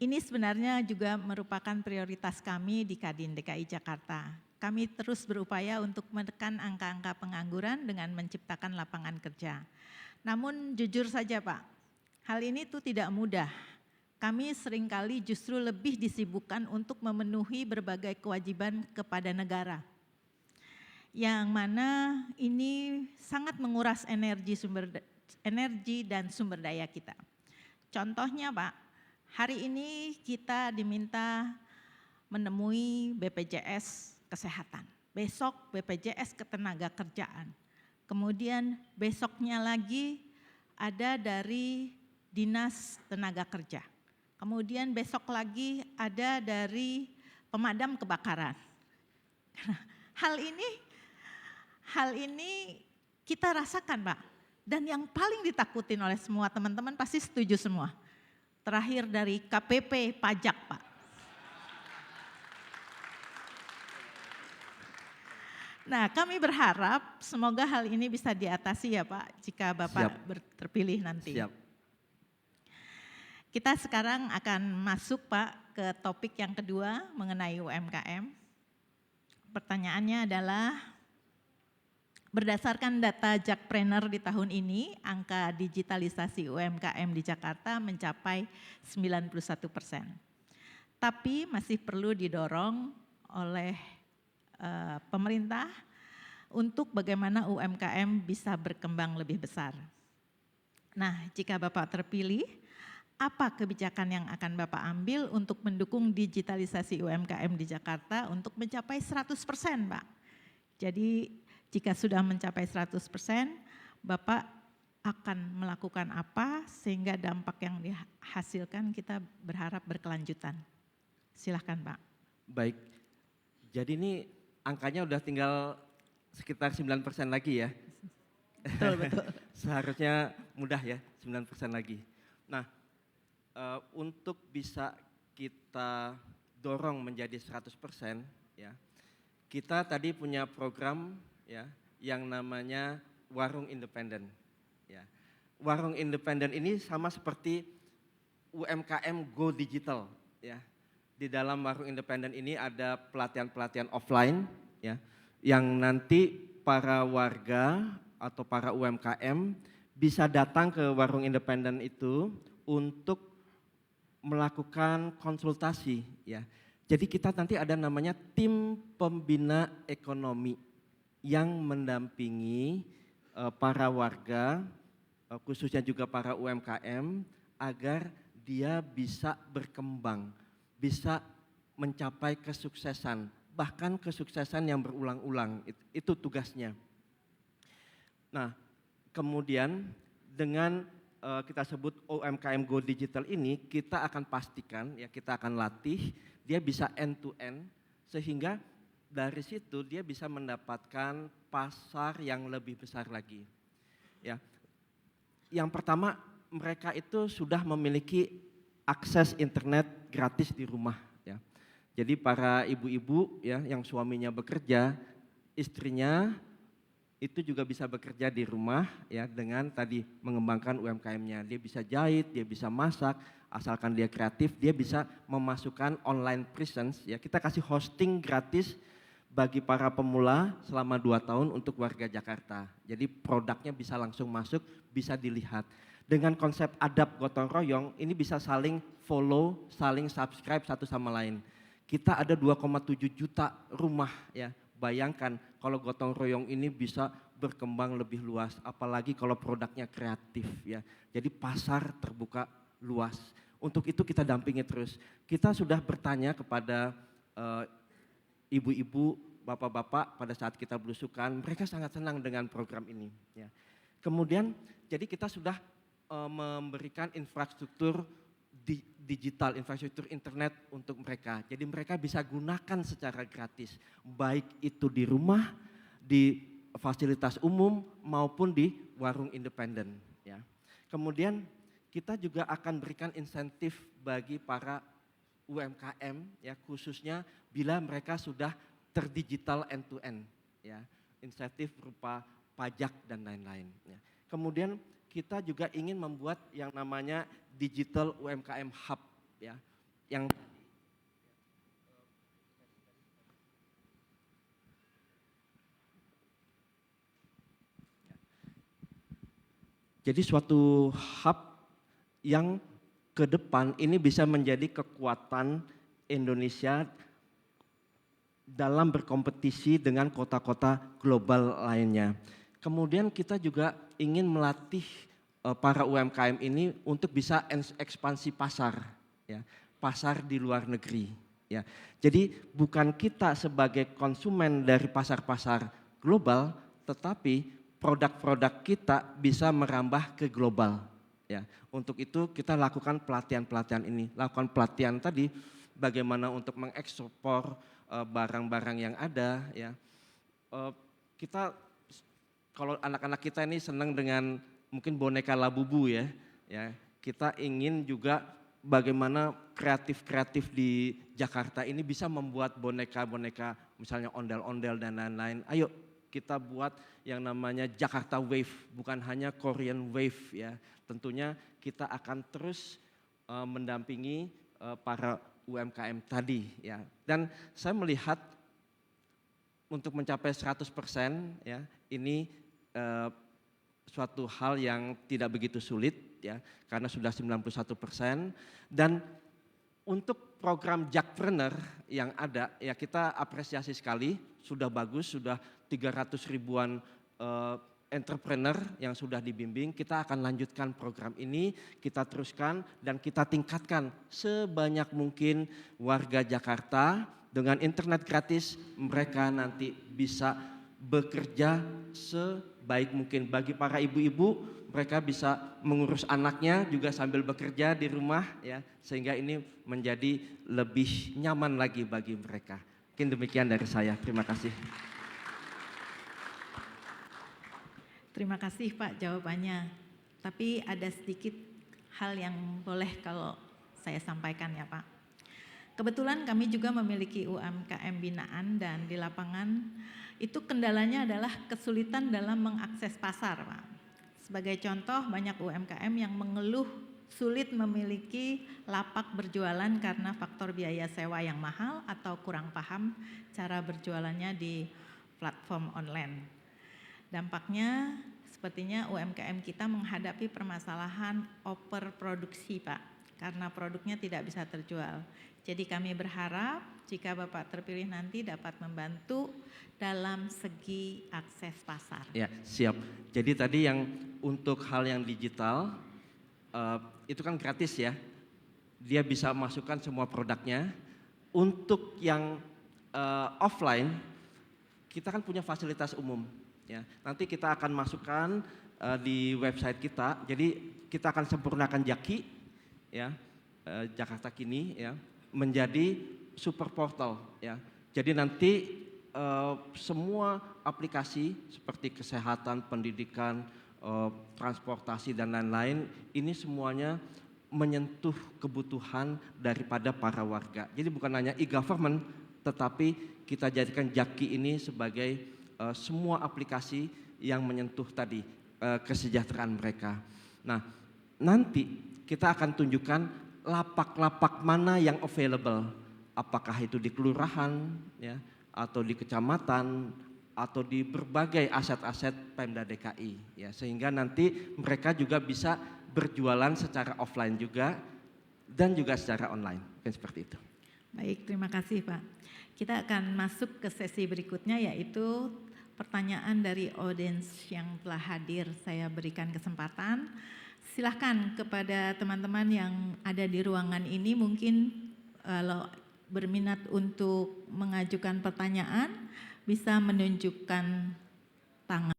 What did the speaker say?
ini sebenarnya juga merupakan prioritas kami di Kadin DKI Jakarta. Kami terus berupaya untuk menekan angka-angka pengangguran dengan menciptakan lapangan kerja. Namun jujur saja Pak, hal ini tuh tidak mudah. Kami seringkali justru lebih disibukkan untuk memenuhi berbagai kewajiban kepada negara. Yang mana ini sangat menguras energi dan sumber daya kita. Contohnya Pak, hari ini kita diminta menemui BPJS Kesehatan, besok BPJS Ketenagakerjaan, kemudian besoknya lagi ada dari Dinas Tenaga Kerja, kemudian besok lagi ada dari pemadam kebakaran. Hal ini kita rasakan Pak, dan yang paling ditakutin oleh semua teman-teman pasti setuju semua. Terakhir dari KPP pajak Pak. Nah kami berharap semoga hal ini bisa diatasi ya Pak jika Bapak terpilih nanti. Siap. Kita sekarang akan masuk Pak ke topik yang kedua mengenai UMKM. Pertanyaannya adalah berdasarkan data Jakpreneur di tahun ini, angka digitalisasi UMKM di Jakarta mencapai 91%. Tapi masih perlu didorong oleh pemerintah untuk bagaimana UMKM bisa berkembang lebih besar. Nah, jika Bapak terpilih, apa kebijakan yang akan Bapak ambil untuk mendukung digitalisasi UMKM di Jakarta untuk mencapai 100% Pak? Jadi jika sudah mencapai 100%, Bapak akan melakukan apa sehingga dampak yang dihasilkan kita berharap berkelanjutan. Silahkan Pak. Baik, jadi ini angkanya udah tinggal sekitar 9% lagi ya. Betul. Seharusnya mudah ya, 9% lagi. Nah, untuk bisa kita dorong menjadi 100% ya, kita tadi punya program ya yang namanya Warung Independen ya. Warung Independen ini sama seperti UMKM Go Digital ya. Di dalam Warung Independen ini ada pelatihan-pelatihan offline ya yang nanti para warga atau para UMKM bisa datang ke Warung Independen itu untuk melakukan konsultasi ya. Jadi kita nanti ada namanya tim pembina ekonomi yang mendampingi para warga, khususnya juga para UMKM, agar dia bisa berkembang, bisa mencapai kesuksesan, bahkan kesuksesan yang berulang-ulang, itu tugasnya. Nah, kemudian dengan kita sebut UMKM Go Digital ini, kita akan pastikan, ya kita akan latih, dia bisa end to end, sehingga dari situ dia bisa mendapatkan pasar yang lebih besar lagi. Ya. Yang pertama, mereka itu sudah memiliki akses internet gratis di rumah. Ya. Jadi para ibu-ibu ya yang suaminya bekerja, istrinya itu juga bisa bekerja di rumah ya dengan tadi mengembangkan UMKM-nya. Dia bisa jahit, dia bisa masak, asalkan dia kreatif, dia bisa memasukkan online presence ya. Kita kasih hosting gratis bagi para pemula selama 2 tahun untuk warga Jakarta. Jadi produknya bisa langsung masuk, bisa dilihat. Dengan konsep adab gotong royong, ini bisa saling follow, saling subscribe satu sama lain. Kita ada 2,7 juta rumah ya. Bayangkan kalau gotong royong ini bisa berkembang lebih luas, apalagi kalau produknya kreatif ya. Jadi pasar terbuka luas. Untuk itu kita dampingi terus. Kita sudah bertanya kepada ibu-ibu, bapak-bapak pada saat kita belusukan, mereka sangat senang dengan program ini. Ya. Kemudian jadi kita sudah memberikan infrastruktur digital, infrastruktur internet untuk mereka. Jadi mereka bisa gunakan secara gratis, baik itu di rumah, di fasilitas umum maupun di warung independen. Ya. Kemudian kita juga akan berikan insentif bagi para UMKM, ya khususnya bila mereka sudah terdigital end to end, ya insentif berupa pajak dan lain-lain. Ya. Kemudian kita juga ingin membuat yang namanya Digital UMKM Hub, ya. yang jadi suatu hub yang ke depan ini bisa menjadi kekuatan Indonesia dalam berkompetisi dengan kota-kota global lainnya. Kemudian kita juga ingin melatih para UMKM ini untuk bisa ekspansi pasar, ya, pasar di luar negeri. Ya. Jadi bukan kita sebagai konsumen dari pasar-pasar global, tetapi produk-produk kita bisa merambah ke global. Ya. Untuk itu kita lakukan pelatihan-pelatihan ini, lakukan pelatihan tadi bagaimana untuk mengekspor barang-barang yang ada. Ya. Kita kalau anak-anak kita ini senang dengan mungkin boneka Labubu ya, kita ingin juga bagaimana kreatif-kreatif di Jakarta ini bisa membuat boneka-boneka misalnya ondel-ondel dan lain-lain. Ayo kita buat yang namanya Jakarta Wave, bukan hanya Korean Wave ya. Tentunya kita akan terus mendampingi para UMKM tadi ya. Dan saya melihat untuk mencapai 100% ya, ini suatu hal yang tidak begitu sulit ya, karena sudah 91%. Dan untuk program Jakpreneur yang ada ya, kita apresiasi sekali, sudah bagus, sudah 300 ribuan entrepreneur yang sudah dibimbing. Kita akan lanjutkan program ini, kita teruskan dan kita tingkatkan sebanyak mungkin warga Jakarta dengan internet gratis. Mereka nanti bisa bekerja sebaik mungkin. Bagi para ibu-ibu, mereka bisa mengurus anaknya juga sambil bekerja di rumah ya, sehingga ini menjadi lebih nyaman lagi bagi mereka. Mungkin demikian dari saya. Terima kasih. Terima kasih Pak jawabannya. Tapi ada sedikit hal yang boleh kalau saya sampaikan ya Pak. Kebetulan kami juga memiliki UMKM binaan dan di lapangan itu kendalanya adalah kesulitan dalam mengakses pasar Pak. Sebagai contoh, banyak UMKM yang mengeluh sulit memiliki lapak berjualan karena faktor biaya sewa yang mahal atau kurang paham cara berjualannya di platform online. Dampaknya sepertinya UMKM kita menghadapi permasalahan overproduksi Pak, karena produknya tidak bisa terjual. Jadi kami berharap jika Bapak terpilih nanti dapat membantu dalam segi akses pasar. Ya, siap. Jadi tadi yang untuk hal yang digital itu kan gratis ya. Dia bisa masukkan semua produknya. Untuk yang offline, kita kan punya fasilitas umum. Ya, nanti kita akan masukkan di website kita. Jadi kita akan sempurnakan Jaki, ya, Jakarta Kini, ya, menjadi super portal. Ya. Jadi nanti semua aplikasi seperti kesehatan, pendidikan, transportasi dan lain-lain, ini semuanya menyentuh kebutuhan daripada para warga. Jadi bukan hanya e-government, tetapi kita jadikan Jaki ini sebagai semua aplikasi yang menyentuh tadi kesejahteraan mereka. Nah, nanti kita akan tunjukkan lapak-lapak mana yang available, apakah itu di kelurahan, ya, atau di kecamatan, atau di berbagai aset-aset Pemda DKI, ya, sehingga nanti mereka juga bisa berjualan secara offline juga dan juga secara online, kan seperti itu. Baik, terima kasih Pak. Kita akan masuk ke sesi berikutnya yaitu pertanyaan dari audiens yang telah hadir. Saya berikan kesempatan. Silahkan kepada teman-teman yang ada di ruangan ini, mungkin kalau berminat untuk mengajukan pertanyaan bisa menunjukkan tangan.